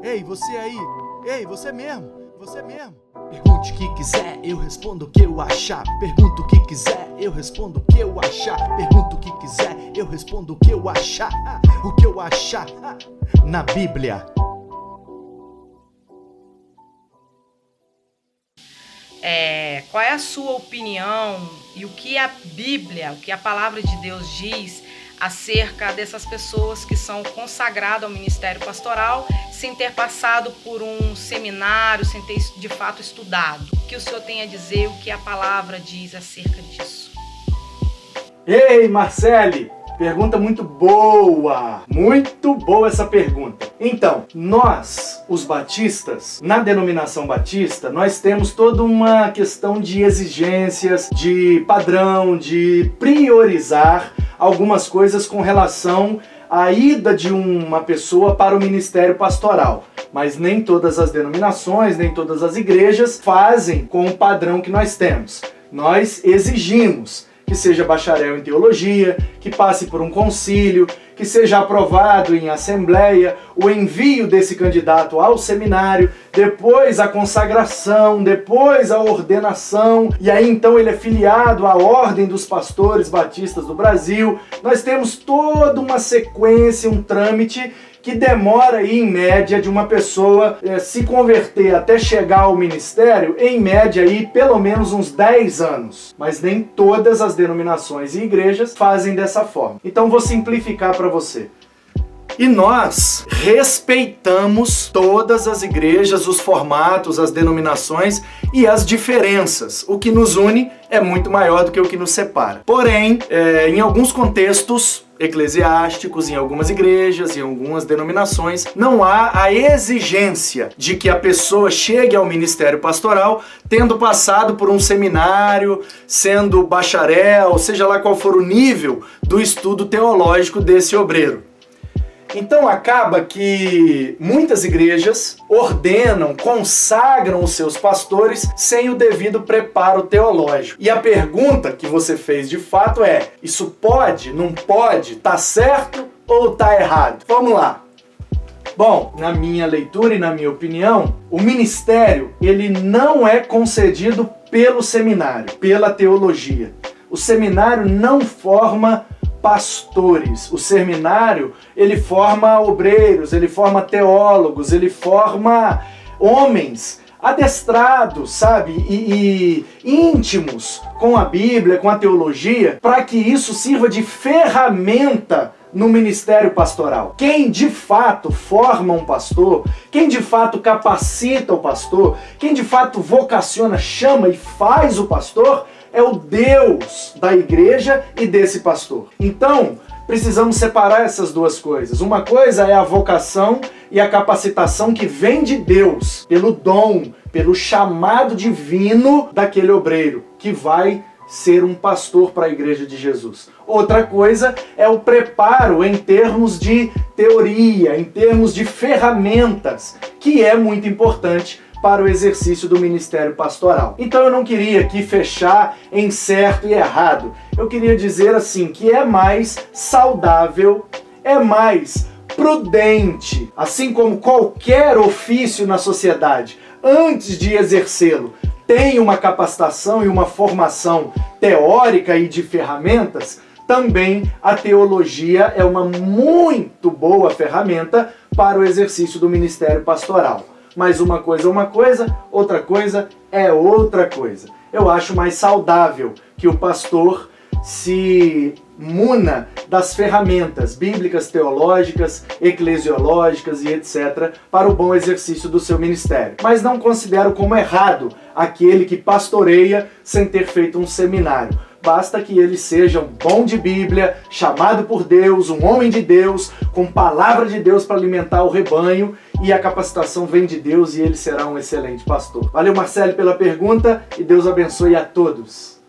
Ei, você aí! Ei, você mesmo! Você mesmo! Pergunte o que quiser, eu respondo o que eu achar. Pergunta o que quiser, eu respondo o que eu achar. Pergunta o que quiser, eu respondo o que eu achar. O que eu achar na Bíblia. Qual é a sua opinião e o que a Bíblia, o que a palavra de Deus diz acerca dessas pessoas que são consagradas ao ministério pastoral sem ter passado por um seminário, sem ter de fato estudado? O que o senhor tem a dizer, o que a palavra diz acerca disso? Ei, Marcele! Pergunta muito boa essa pergunta. Então, nós, os batistas, na denominação batista, nós temos toda uma questão de exigências, de padrão, de priorizar algumas coisas com relação à ida de uma pessoa para o ministério pastoral. Mas nem todas as denominações, nem todas as igrejas fazem com o padrão que nós temos. Nós exigimos que seja bacharel em teologia, que passe por um concílio, que seja aprovado em assembleia, o envio desse candidato ao seminário, depois a consagração, depois a ordenação, e aí então ele é filiado à Ordem dos Pastores Batistas do Brasil. Nós temos toda uma sequência, um trâmite que demora aí, em média, de uma pessoa se converter até chegar ao ministério, em média aí pelo menos uns 10 anos. Mas nem todas as denominações e igrejas fazem dessa forma. Então vou simplificar para você. E nós respeitamos todas as igrejas, os formatos, as denominações e as diferenças. O que nos une é muito maior do que o que nos separa. Porém, em alguns contextos eclesiásticos, em algumas igrejas, em algumas denominações, não há a exigência de que a pessoa chegue ao ministério pastoral tendo passado por um seminário, sendo bacharel, seja lá qual for o nível do estudo teológico desse obreiro. Então acaba que muitas igrejas ordenam, consagram os seus pastores sem o devido preparo teológico. E a pergunta que você fez de fato é: isso pode, não pode, tá certo ou tá errado? Vamos lá. Bom, na minha leitura e na minha opinião, o ministério ele não é concedido pelo seminário, pela teologia. O seminário não forma pastores. O seminário, ele forma obreiros, ele forma teólogos, ele forma homens adestrados, sabe? E íntimos com a Bíblia, com a teologia, para que isso sirva de ferramenta no ministério pastoral. Quem de fato forma um pastor, quem de fato capacita o pastor, quem de fato vocaciona, chama e faz o pastor, é o Deus da igreja e desse pastor. Então, precisamos separar essas duas coisas. Uma coisa é a vocação e a capacitação que vem de Deus, pelo dom, pelo chamado divino daquele obreiro, que vai ser um pastor para a igreja de Jesus. Outra coisa é o preparo em termos de teoria, em termos de ferramentas, que é muito importante para o exercício do ministério pastoral. Então eu não queria aqui fechar em certo e errado. Eu queria dizer assim que é mais saudável, é mais prudente, assim como qualquer ofício na sociedade, antes de exercê-lo, tem uma capacitação e uma formação teórica e de ferramentas, também a teologia é uma muito boa ferramenta para o exercício do ministério pastoral. Mas uma coisa é uma coisa, outra coisa é outra coisa. Eu acho mais saudável que o pastor se muna das ferramentas bíblicas, teológicas, eclesiológicas e etc. para o bom exercício do seu ministério. Mas não considero como errado aquele que pastoreia sem ter feito um seminário. Basta que ele seja um bom de Bíblia, chamado por Deus, um homem de Deus, com palavra de Deus para alimentar o rebanho, e a capacitação vem de Deus e ele será um excelente pastor. Valeu, Marcelo, pela pergunta e Deus abençoe a todos.